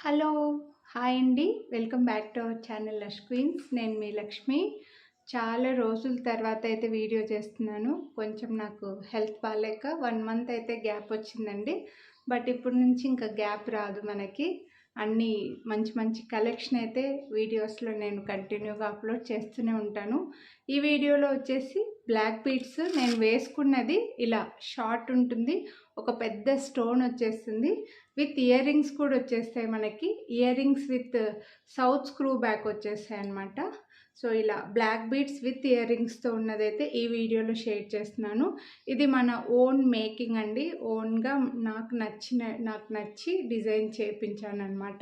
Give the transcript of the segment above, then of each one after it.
Hello! Hi అండి. Welcome back to our channel lush queens. నేను మీ లక్ష్మి. చాలా రోజుల తర్వాత అయితే వీడియో చేస్తున్నాను. కొంచెం నాకు హెల్త్ బాలేక 1 మంత్ అయితే గ్యాప్ వచ్చిందండి. బట్ ఇప్పటి నుంచి ఇంకా గ్యాప్ రాదు మనకి. అన్నీ మంచి మంచి కలెక్షన్ అయితే వీడియోస్లో నేను కంటిన్యూగా అప్లోడ్ చేస్తూనే ఉంటాను. ఈ వీడియోలో వచ్చేసి బ్లాక్ బీడ్స్ నేను వేసుకున్నది ఇలా షార్ట్ ఉంటుంది. ఒక పెద్ద స్టోన్ వచ్చేస్తుంది. విత్ ఇయర్ రింగ్స్ కూడా వచ్చేస్తాయి మనకి. Ear rings with south screw back వచ్చేస్తాయి అన్నమాట. సో ఇలా బ్లాక్ బీడ్స్ విత్ ఇయర్ రింగ్స్తో ఉన్నదైతే ఈ వీడియోలో షేర్ చేస్తున్నాను. ఇది మన ఓన్ మేకింగ్ అండి. ఓన్గా నాకు నచ్చి డిజైన్ చేయించాను అనమాట.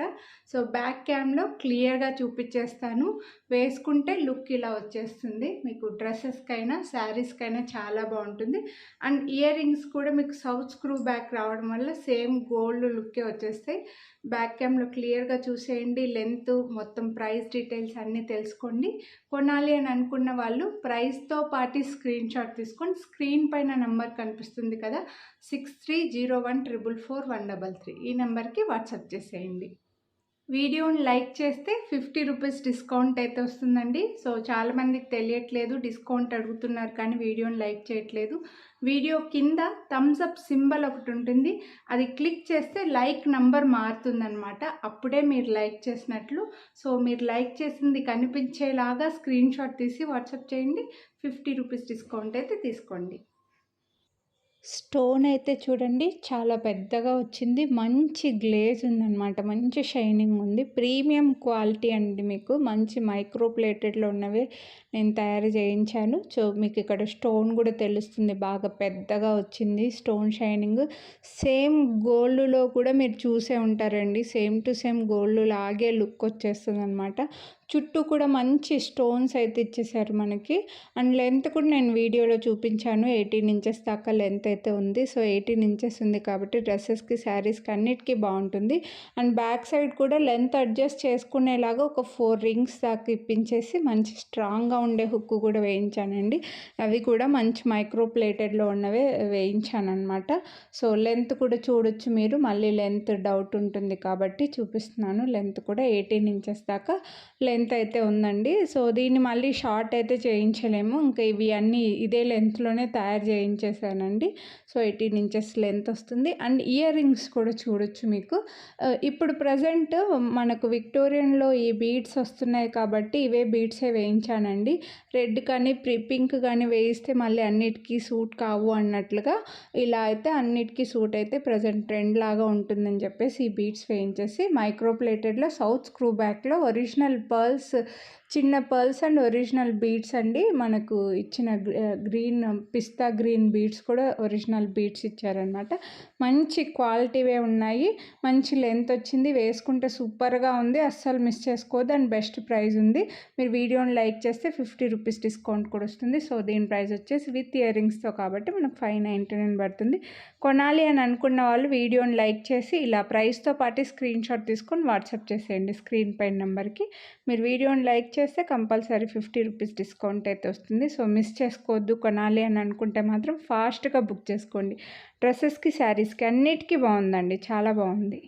సో బ్యాక్ క్యామ్లో క్లియర్గా చూపించేస్తాను. వేసుకుంటే లుక్ ఇలా వచ్చేస్తుంది. మీకు డ్రెస్సెస్కైనా శారీస్కైనా చాలా బాగుంటుంది. అండ్ ఇయర్ రింగ్స్ కూడా మీకు సౌత్ స్క్రూ బ్యాక్ రావడం వల్ల సేమ్ గోల్డ్ లుక్కే వచ్చేస్తాయి. బ్యాక్ క్యామ్లో క్లియర్గా చూసేయండి. లెంత్ మొత్తం ప్రైస్ డీటెయిల్స్ అన్నీ తెలుసుకోండి. కొనాలి అని అనుకున్న వాళ్ళు ప్రైస్తో పాటు స్క్రీన్ షాట్ తీసుకొని స్క్రీన్ పైన నెంబర్ కనిపిస్తుంది కదా 6301444133 ఈ నెంబర్కి వాట్సాప్ చేసేయండి. వీడియోని లైక్ చేస్తే 50 రూపీస్ డిస్కౌంట్ అయితే వస్తుందండి. సో చాలామందికి తెలియట్లేదు, డిస్కౌంట్ అడుగుతున్నారు కానీ వీడియోని లైక్ చేయట్లేదు. వీడియో కింద థమ్స్ అప్ సింబల్ ఒకటి ఉంటుంది, అది క్లిక్ చేస్తే లైక్ నంబర్ మారుతుందన్నమాట. అప్పుడే మీరు లైక్ చేసినట్లు. సో మీరు లైక్ చేసింది కనిపించేలాగా స్క్రీన్ షాట్ తీసి వాట్సాప్ చేయండి. 50 రూపీస్ డిస్కౌంట్ అయితే తీసుకోండి. స్టోన్ అయితే చూడండి చాలా పెద్దగా వచ్చింది. మంచి గ్లేజ్ ఉందన్నమాట. మంచి షైనింగ్ ఉంది. ప్రీమియం క్వాలిటీ అండి. మీకు మంచి మైక్రో ప్లేటెడ్లో ఉన్నవే నేను తయారు చేయించాను. సో మీకు ఇక్కడ స్టోన్ కూడా తెలుస్తుంది. బాగా పెద్దగా వచ్చింది స్టోన్ షైనింగ్. సేమ్ గోల్డ్లో కూడా మీరు చూసే ఉంటారండి. సేమ్ టు సేమ్ గోల్డ్ లాగే లుక్ వచ్చేస్తుంది అనమాట. చుట్టూ కూడా మంచి స్టోన్స్ అయితే ఇచ్చేసారు మనకి. అండ్ లెంత్ కూడా నేను వీడియోలో చూపించాను. 18 ఇంచెస్ దాకా లెంత్ అయితే ఉంది. సో 18 ఇంచెస్ ఉంది కాబట్టి డ్రెస్సెస్కి శారీస్కి అన్నిటికీ బాగుంటుంది. అండ్ బ్యాక్ సైడ్ కూడా లెంత్ అడ్జస్ట్ చేసుకునేలాగా ఒక 4 రింగ్స్ దాకా ఇప్పించేసి మంచి స్ట్రాంగ్గా ఉండే హుక్ కూడా వేయించానండి. అవి కూడా మంచి మైక్రో ప్లేటెడ్లో ఉన్నవే వేయించాను అనమాట. సో లెంత్ కూడా చూడొచ్చు మీరు. మళ్ళీ లెంత్ డౌట్ ఉంటుంది కాబట్టి చూపిస్తున్నాను. లెంత్ కూడా 18 ఇంచెస్ దాకా లెంత్ అయితే ఉందండి. సో దీన్ని మళ్ళీ షార్ట్ అయితే చేయించలేము. ఇంకా ఇవి అన్నీ ఇదే లెంత్లోనే తయారు చేయించేసానండి. సో 18 ఇంచెస్ లెంత్ వస్తుంది. అండ్ ఇయర్ రింగ్స్ కూడా చూడొచ్చు మీకు. ఇప్పుడు ప్రజెంట్ మనకు విక్టోరియన్లో ఈ బీడ్స్ వస్తున్నాయి కాబట్టి ఇవే బీడ్సే వేయించానండి. రెడ్ కానీ పింక్ కానీ వేయిస్తే మళ్ళీ అన్నిటికీ సూట్ కావు అన్నట్లుగా ఇలా అయితే అన్నిటికీ సూట్ అయితే ప్రజెంట్ ట్రెండ్ లాగా ఉంటుందని చెప్పేసి ఈ బీడ్స్ వేయించేసి మైక్రో ప్లేటెడ్లో సౌత్ స్క్రూ బ్యాక్లో ఒరిజినల్ చిన్న పర్ల్స్ అండ్ ఒరిజినల్ బీడ్స్ అండి. మనకు ఇచ్చిన గ్రీన్ పిస్తా గ్రీన్ బీడ్స్ కూడా ఒరిజినల్ బీడ్స్ ఇచ్చారనమాట. మంచి క్వాలిటీవే ఉన్నాయి. మంచి లెంత్ వచ్చింది. వేసుకుంటే సూపర్గా ఉంది. అస్సలు మిస్ చేసుకోవద్దు. అండ్ బెస్ట్ ప్రైస్ ఉంది. మీరు వీడియోని లైక్ చేస్తే 50 రూపీస్ డిస్కౌంట్ కూడా వస్తుంది. సో దీని ప్రైస్ వచ్చేసి విత్ ఇయర్ రింగ్స్తో కాబట్టి మనకు 599 పడుతుంది. కొనాలి అని అనుకున్న వాళ్ళు వీడియోని లైక్ చేసి ఇలా ప్రైస్తో పాటు స్క్రీన్ షాట్ తీసుకొని వాట్సాప్ చేసేయండి స్క్రీన్ పైన నెంబర్కి. మీరు వీడియోని లైక్ చేస్తే కంపల్సరీ 50 రూపీస్ డిస్కౌంట్ అయితే వస్తుంది. సో మిస్ చేసుకోవద్దు. కొనాలి అని అనుకుంటే మాత్రం ఫాస్ట్గా బుక్ చేసుకోండి. డ్రెస్సెస్కి శారీస్కి అన్నిటికీ బాగుందండి. చాలా బాగుంది.